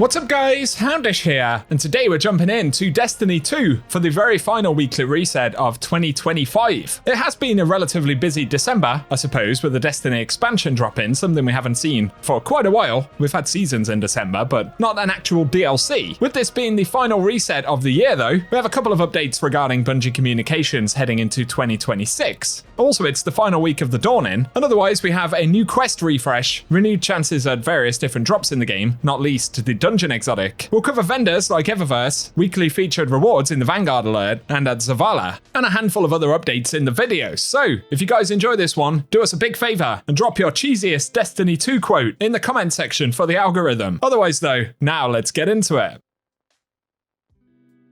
What's up guys, Houndish here, and today we're jumping into Destiny 2 for the very final weekly reset of 2025. It has been a relatively busy December, I suppose, with the Destiny expansion drop-in, something we haven't seen for quite a while. We've had seasons in December, but not an actual DLC. With this being the final reset of the year though, we have a couple of updates regarding Bungie communications heading into 2026. Also, it's the final week of the Dawning, and otherwise we have a new quest refresh, renewed chances at various different drops in the game, not least the Dungeon Exotic. We'll cover vendors like Eververse, weekly featured rewards in the Vanguard alert and at Zavala, and a handful of other updates in the video. So, if you guys enjoy this one, do us a big favor and drop your cheesiest Destiny 2 quote in the comment section for the algorithm. Otherwise though, now let's get into it.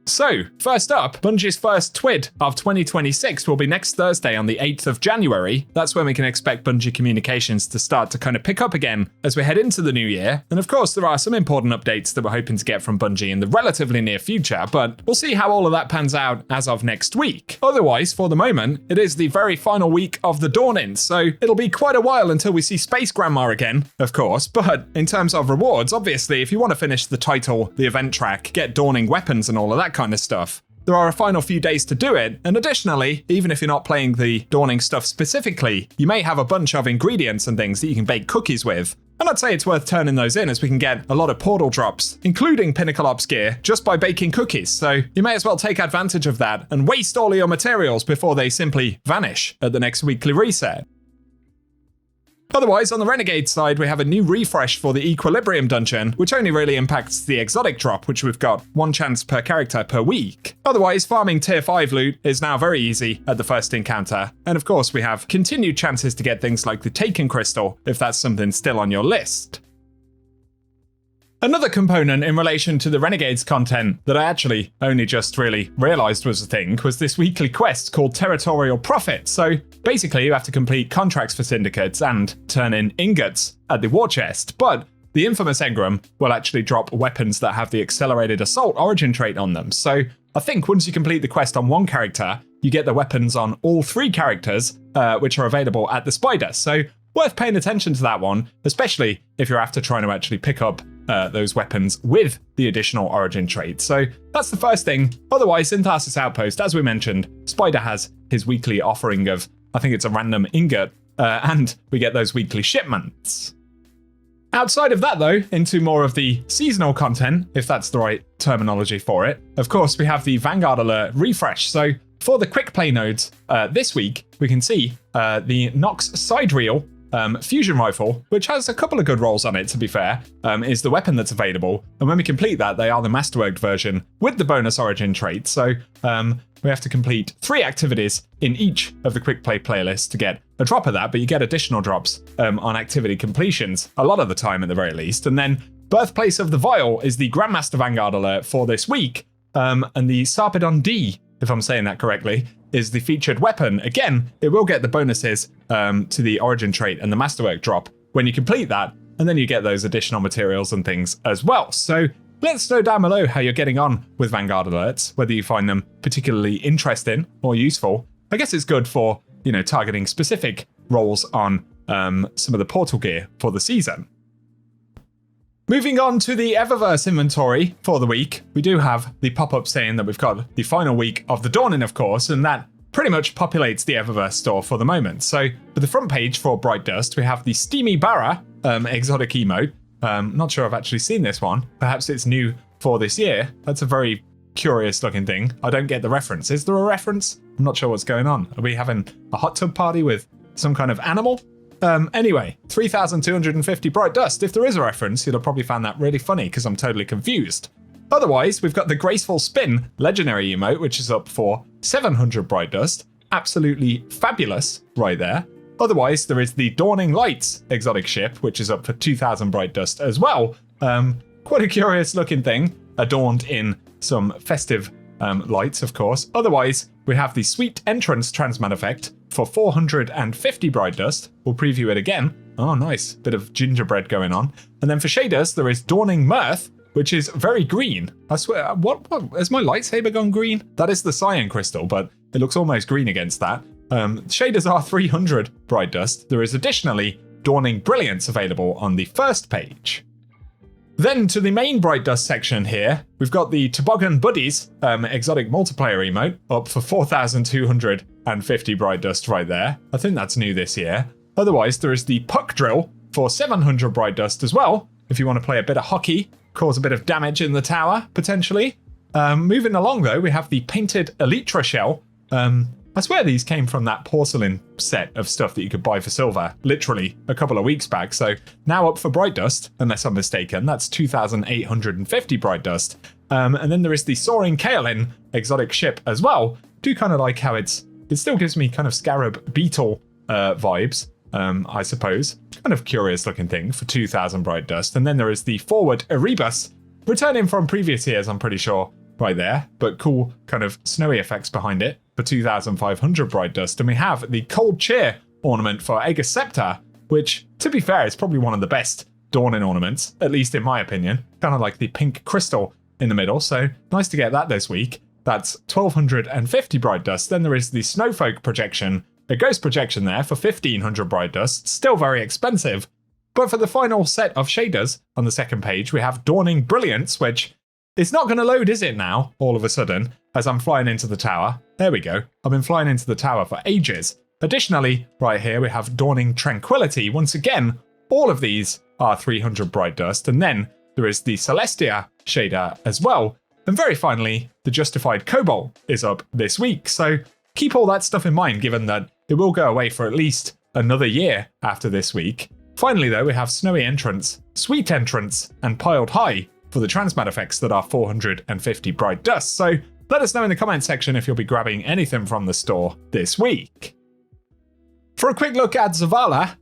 So, first up, Bungie's first TWID of 2026 will be next Thursday on the 8th of January. That's when we can expect Bungie communications to start to kind of pick up again as we head into the new year. And of course, there are some important updates that we're hoping to get from Bungie in the relatively near future, but we'll see how all of that pans out as of next week. Otherwise, for the moment, it is the very final week of the Dawning, so it'll be quite a while until we see Space Grandma again, of course, but in terms of rewards, obviously, if you want to finish the title, the event track, get Dawning weapons and all of that kind of stuff, there are a final few days to do it, and additionally, even if you're not playing the Dawning stuff specifically, you may have a bunch of ingredients and things that you can bake cookies with. And I'd say it's worth turning those in as we can get a lot of portal drops, including Pinnacle Ops gear, just by baking cookies, so you may as well take advantage of that and waste all of your materials before they simply vanish at the next weekly reset. Otherwise, on the Renegades side, we have a new refresh for the Equilibrium dungeon, which only really impacts the exotic drop, which we've got one chance per character per week. Otherwise, farming tier 5 loot is now very easy at the first encounter. And of course, we have continued chances to get things like the Taken Crystal, if that's something still on your list. Another component in relation to the Renegades content that I actually only just really realized was a thing was this weekly quest called Territorial Profit. So basically you have to complete contracts for syndicates and turn in ingots at the war chest, but the infamous engram will actually drop weapons that have the accelerated assault origin trait on them. So I think once you complete the quest on one character, you get the weapons on all 3 characters, which are available at the Spider. So worth paying attention to that one, especially if you're after trying to actually pick up those weapons with the additional origin trait. So that's the first thing. Otherwise, Synthesis Outpost, as we mentioned, Spider has his weekly offering of, I think it's a random ingot, and we get those weekly shipments. Outside of that though, into more of the seasonal content, if that's the right terminology for it, of course we have the Vanguard alert refresh. So for the quick play nodes this week, we can see the Nox side reel fusion rifle, which has a couple of good rolls on it, to be fair, is the weapon that's available. And when we complete that, they are the masterworked version with the bonus origin trait. So we have to complete 3 activities in each of the quick play playlists to get a drop of that, but you get additional drops on activity completions, a lot of the time at the very least. And then Birthplace of the Vial is the Grandmaster Vanguard alert for this week, and the Sarpedon D, if I'm saying that correctly, is the featured weapon. Again, it will get the bonuses to the origin trait and the masterwork drop when you complete that, and then you get those additional materials and things as well. So let us know down below how you're getting on with Vanguard alerts, whether you find them particularly interesting or useful. I guess it's good for, targeting specific roles on some of the portal gear for the season. Moving on to the Eververse inventory for the week, we do have the pop-up saying that we've got the final week of the Dawning, of course, and that pretty much populates the Eververse store for the moment. So for the front page for Bright Dust, we have the Steamy Barra exotic emote. Not sure I've actually seen this one. Perhaps it's new for this year. That's a very curious looking thing. I don't get the reference. Is there a reference? I'm not sure what's going on. Are we having a hot tub party with some kind of animal? Anyway, 3,250 Bright Dust. If there is a reference, you'll have probably found that really funny because I'm totally confused. Otherwise, we've got the Graceful Spin legendary emote, which is up for 700 Bright Dust. Absolutely fabulous right there. Otherwise, there is the Dawning Lights exotic ship, which is up for 2,000 Bright Dust as well. Quite a curious looking thing, adorned in some festive lights, of course. Otherwise, we have the Sweet Entrance Transmat effect for 450 Bright Dust. We'll preview it again. Oh, nice. Bit of gingerbread going on. And then for shaders, there is Dawning Mirth, which is very green. I swear, what has my lightsaber gone green? That is the Cyan Crystal, but it looks almost green against that. Shaders are 300 Bright Dust. There is additionally Dawning Brilliance available on the first page. Then to the main Bright Dust section here, we've got the Toboggan Buddies exotic multiplayer emote up for 4,250 Bright Dust right there. I think that's new this year. Otherwise, there is the Puck Drill for 700 Bright Dust as well, if you want to play a bit of hockey, cause a bit of damage in the tower, potentially. Moving along though, we have the Painted Elytra Shell. I swear these came from that porcelain set of stuff that you could buy for silver, literally a couple of weeks back. So now up for Bright Dust, unless I'm mistaken. That's 2,850 Bright Dust. And then there is the Soaring Kaolin exotic ship as well. Do kind of like how it still gives me kind of Scarab Beetle vibes, I suppose. Kind of curious looking thing for 2,000 Bright Dust. And then there is the Forward Erebus, returning from previous years, I'm pretty sure, right there. But cool kind of snowy effects behind it for 2,500 Bright Dust. And we have the Cold Cheer ornament for Aegis Scepter, which, to be fair, is probably one of the best Dawning ornaments, at least in my opinion. Kind of like the pink crystal in the middle, so nice to get that this week. That's 1,250 Bright Dust. Then there is the Snowfolk projection, a ghost projection there for 1,500 Bright Dust, still very expensive. But for the final set of shaders on the second page, we have Dawning Brilliance, which it's not going to load, is it now, all of a sudden, as I'm flying into the tower? There we go. I've been flying into the tower for ages. Additionally, right here, we have Dawning Tranquility. Once again, all of these are 300 Bright Dust. And then there is the Celestia shader as well. And very finally, the Justified Cobalt is up this week. So keep all that stuff in mind, given that it will go away for at least another year after this week. Finally, though, we have Snowy Entrance, Sweet Entrance, and Piled High for the transmat effects that are 450 Bright Dust. So let us know in the comment section if you'll be grabbing anything from the store this week. For a quick look at Zavala,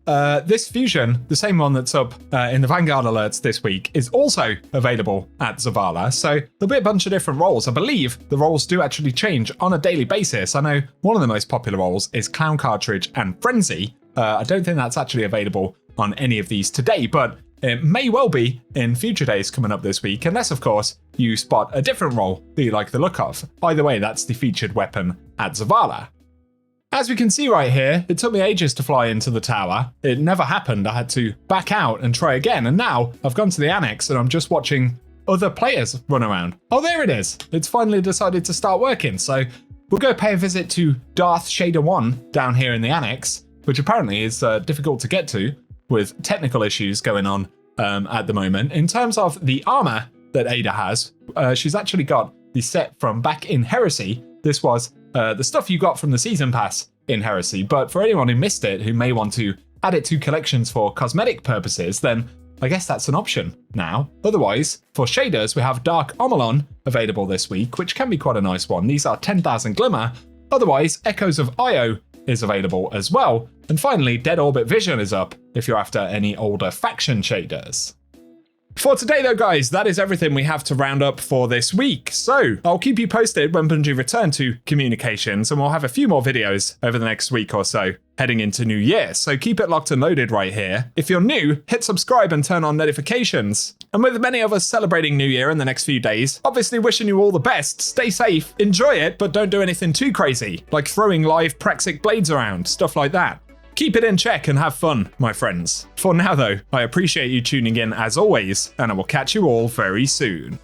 this fusion, the same one that's up in the Vanguard alerts this week, is also available at Zavala. So there'll be a bunch of different roles. I believe the roles do actually change on a daily basis. I know one of the most popular roles is Clown Cartridge and Frenzy. I don't think that's actually available on any of these today, but it may well be in future days coming up this week, unless, of course, you spot a different role that you like the look of. Either way, that's the featured weapon at Zavala. As we can see right here, it took me ages to fly into the tower. It never happened. I had to back out and try again, and now I've gone to the annex and I'm just watching other players run around. Oh, there it is. It's finally decided to start working, so we'll go pay a visit to Darth Shader 1 down here in the annex, which apparently is difficult to get to, with technical issues going on at the moment. In terms of the armor that Ada has, she's actually got the set from back in Heresy. This was the stuff you got from the Season Pass in Heresy, but for anyone who missed it, who may want to add it to collections for cosmetic purposes, then I guess that's an option now. Otherwise, for shaders, we have Dark Omolon available this week, which can be quite a nice one. These are 10,000 Glimmer. Otherwise, Echoes of Io is available as well. And finally, Dead Orbit Vision is up if you're after any older faction shaders. For today though, guys, that is everything we have to round up for this week. So I'll keep you posted when Bungie return to communications, and we'll have a few more videos over the next week or so heading into New Year. So keep it locked and loaded right here. If you're new, hit subscribe and turn on notifications. And with many of us celebrating New Year in the next few days, obviously wishing you all the best, stay safe, enjoy it, but don't do anything too crazy, like throwing live Praxic blades around, stuff like that. Keep it in check and have fun, my friends. For now though, I appreciate you tuning in as always, and I will catch you all very soon.